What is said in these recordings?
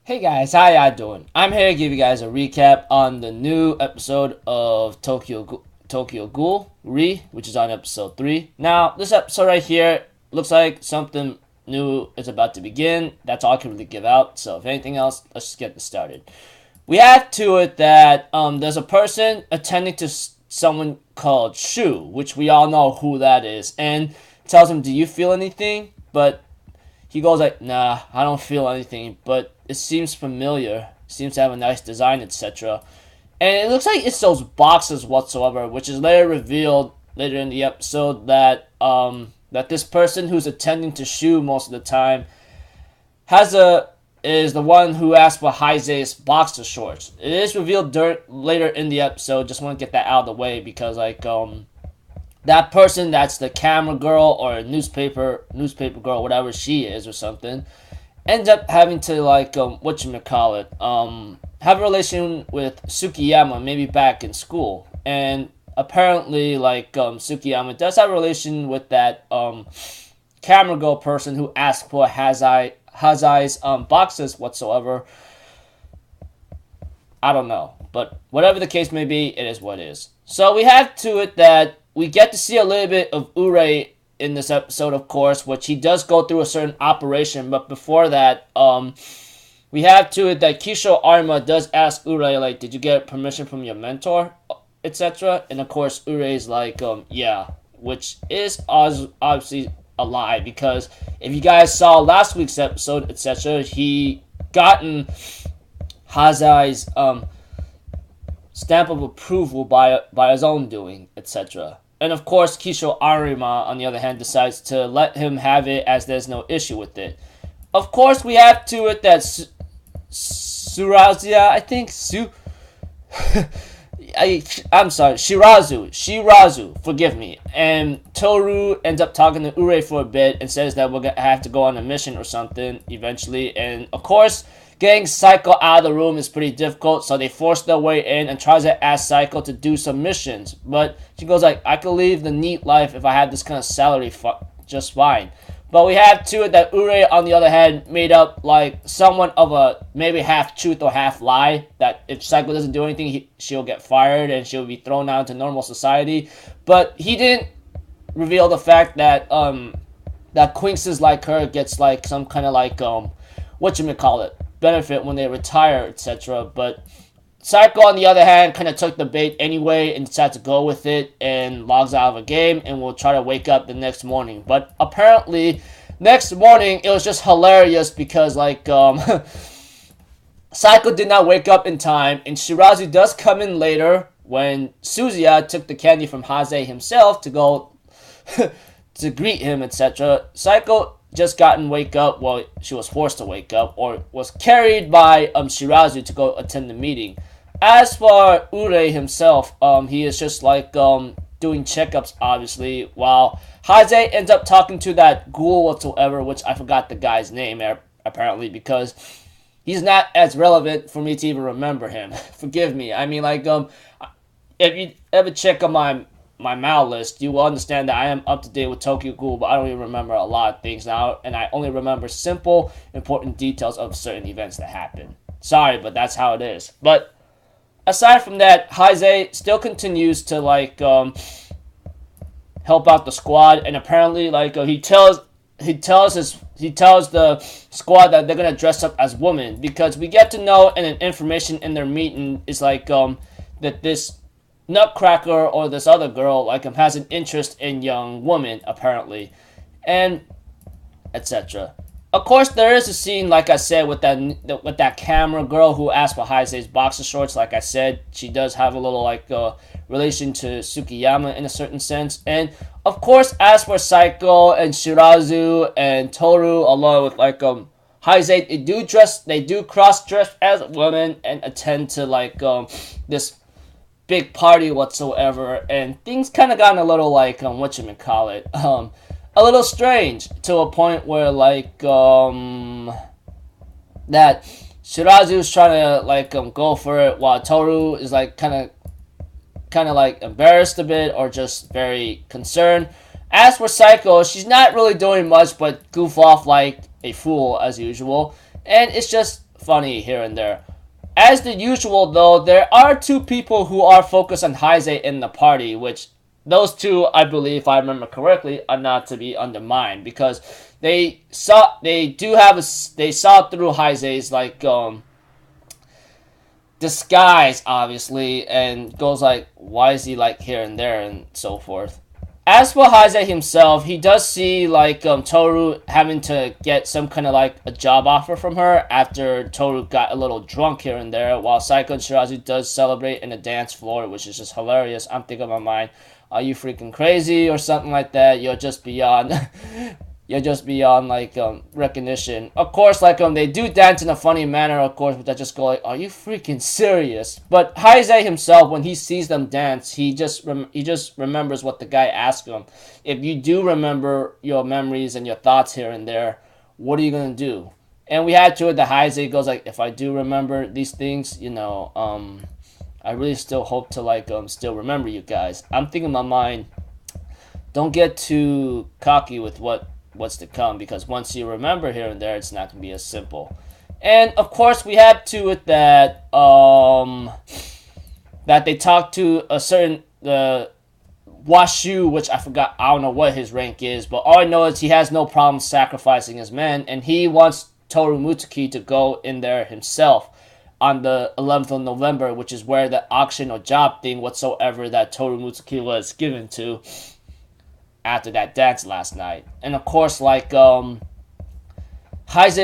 Hey guys, how y'all doing? I'm here to give you guys a recap on the new episode of Tokyo Ghoul, which is on episode 3. Now, this episode right here looks like something new is about to begin. That's all I can really give out. So, if anything else, let's just get this started. We have to it that there's a person attending to someone called Shu, which we all know who that is, and tells him, "Do you feel anything?" But he goes like, "Nah, I don't feel anything, but it seems familiar. Seems to have a nice design, etc." And it looks like it's those boxes whatsoever, which is later revealed later in the episode that this person who's attending to Shu most of the time is the one who asked for Heise's boxer shorts. It is revealed later in the episode. Just want to get that out of the way because that person that's the camera girl or newspaper girl, whatever she is or something, ends up having to have a relation with Tsukiyama maybe back in school. And apparently Tsukiyama does have a relation with that camera girl person who asked for Hazai's boxes whatsoever. I don't know. But whatever the case may be, it is what it is. So we have to it that we get to see a little bit of Urei in this episode, of course, which he does go through a certain operation. But before that, we have to it that Kisho Arima does ask Urei, like, "Did you get permission from your mentor?" etc. And of course, Urei's like, "Yeah," which is obviously a lie because if you guys saw last week's episode, etc., he gotten Hazai's stamp of approval by his own doing, etc. And of course, Kisho Arima, on the other hand, decides to let him have it as there's no issue with it. Of course, we have to it that Surazia, I think, I'm sorry, Shirazu, forgive me. And Toru ends up talking to Urei for a bit and says that we're going to have to go on a mission or something eventually. And of course, getting Saiko out of the room is pretty difficult, so they force their way in and tries to ask Saiko to do some missions. But she goes like, "I could leave the neat life if I had this kind of salary just fine." But we have to it that Urei, on the other hand, made up like somewhat of a maybe half truth or half lie that if Saiko doesn't do anything, she'll get fired and she'll be thrown out into normal society. But he didn't reveal the fact that that Quinces like her gets like some kind of like benefit when they retire, etc. But Saiko, on the other hand, kind of took the bait anyway and decided to go with it and logs out of a game and will try to wake up the next morning. But apparently, next morning, it was just hilarious because, Saiko did not wake up in time, and Shirazu does come in later when Suzuya took the candy from Haze himself to go to greet him, etc. Saiko just wake up, well, she was forced to wake up, or was carried by Shirazu to go attend the meeting. As for Urei himself, he is just doing checkups, obviously, while Haze ends up talking to that ghoul whatsoever, which I forgot the guy's name, apparently, because he's not as relevant for me to even remember him. Forgive me. I mean, if you ever check on my Mal list, you will understand that I am up to date with Tokyo Ghoul, but I don't even remember a lot of things now, and I only remember simple, important details of certain events that happen. Sorry, but that's how it is. But aside from that, Haze still continues to help out the squad, and apparently he tells the squad that they're gonna dress up as women because we get to know and an information in their meeting is that this Nutcracker or this other girl has an interest in young women apparently, and etc. Of course, there is a scene like I said with that camera girl who asked for Heise's boxer shorts. Like I said, she does have a little relation to Tsukiyama in a certain sense, and of course, as for Saiko and Shirazu and Toru, along with Heise, they do cross dress as women and attend to this big party whatsoever, and things kind of gotten a little a little strange to a point where that Shirazu's trying to go for it while Toru is kind of embarrassed a bit or just very concerned. As for Saiko, she's not really doing much but goof off like a fool as usual, and it's just funny here and there. As the usual, though, there are two people who are focused on Heisei in the party, which those two, I believe, if I remember correctly, are not to be undermined, because they saw through Heisei's like disguise, obviously, and goes like, why is he like here and there and so forth. As for Heisei himself, he does see like Toru having to get some kind of like a job offer from her after Toru got a little drunk here and there, while Saiko and Shirazi does celebrate in the dance floor, which is just hilarious. I'm thinking in my mind, are you freaking crazy or something like that? You're just beyond like recognition. Of course, like they do dance in a funny manner, of course, but I just go like, are you freaking serious? But Heisei himself, when he sees them dance, he just remembers what the guy asked him. If you do remember your memories and your thoughts here and there, what are you gonna do? And we had to it that Heisei goes like, if I do remember these things, I really still hope to like still remember you guys. I'm thinking in my mind, don't get too cocky with what's to come, because once you remember here and there, it's not going to be as simple. And of course, we have to it that that they talked to a certain Washu, which I don't know what his rank is, but all I know is he has no problem sacrificing his men, and he wants Toru Mutsuki to go in there himself on the 11th of November, which is where the auction or job thing whatsoever that Toru Mutsuki was given to after that dance last night. And of course, like Heisei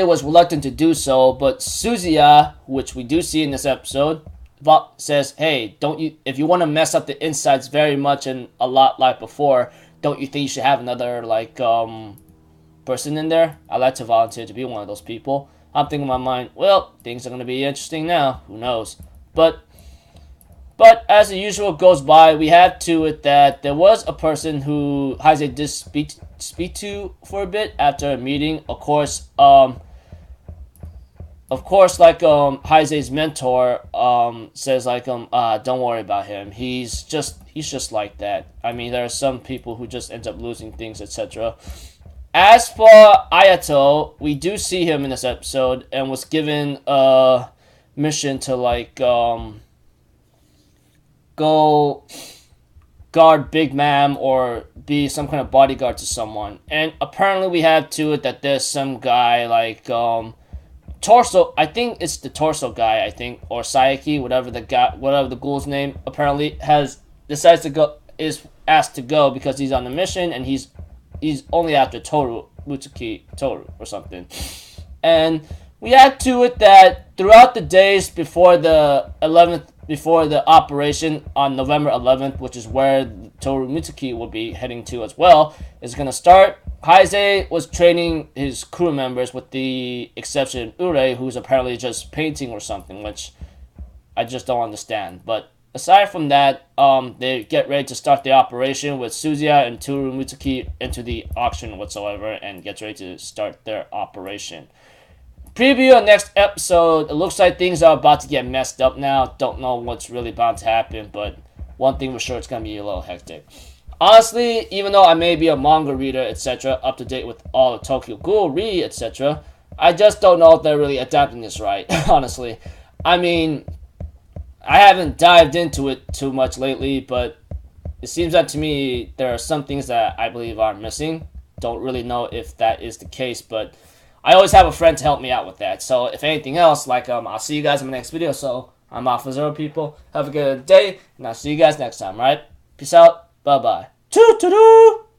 was reluctant to do so, but Suzuya, which we do see in this episode, says, hey, if you want to mess up the insides very much and a lot like before, don't you think you should have another like person in there? I'd like to volunteer to be one of those people. I'm thinking in my mind, well, things are going to be interesting now. Who knows? But as the usual goes by, we have to it that there was a person who Heisei did speak to for a bit after a meeting. Of course, like Heisei's mentor says like don't worry about him. He's just like that. I mean, there are some people who just end up losing things, etc. As for Ayato, we do see him in this episode and was given a mission to like go guard Big Ma'am or be some kind of bodyguard to someone. And apparently we have to it that there's some guy like Torso, I think it's the Torso guy, or Saiki, whatever the ghoul's name, apparently decides to go, is asked to go because he's on the mission and he's only after Toru or something. And we had to it that throughout the days before the operation on November 11th, which is where Toru Mitsuki will be heading to as well, is going to start. Heisei was training his crew members with the exception of Ure, who's apparently just painting or something, which I just don't understand. But aside from that, they get ready to start the operation with Suzuya and Toru Mitsuki into the auction whatsoever and gets ready to start their operation. Preview of next episode. It looks like things are about to get messed up now. Don't know what's really bound to happen, but one thing for sure, it's going to be a little hectic. Honestly, even though I may be a manga reader, etc., up to date with all the Tokyo Ghoul etc., I just don't know if they're really adapting this right, honestly. I mean, I haven't dived into it too much lately, but it seems that to me there are some things that I believe are missing. Don't really know if that is the case, but I always have a friend to help me out with that. So if anything else, like I'll see you guys in my next video. So I'm off for Zero, people. Have a good day, and I'll see you guys next time, right? Peace out. Bye-bye. Toot-toot-toot!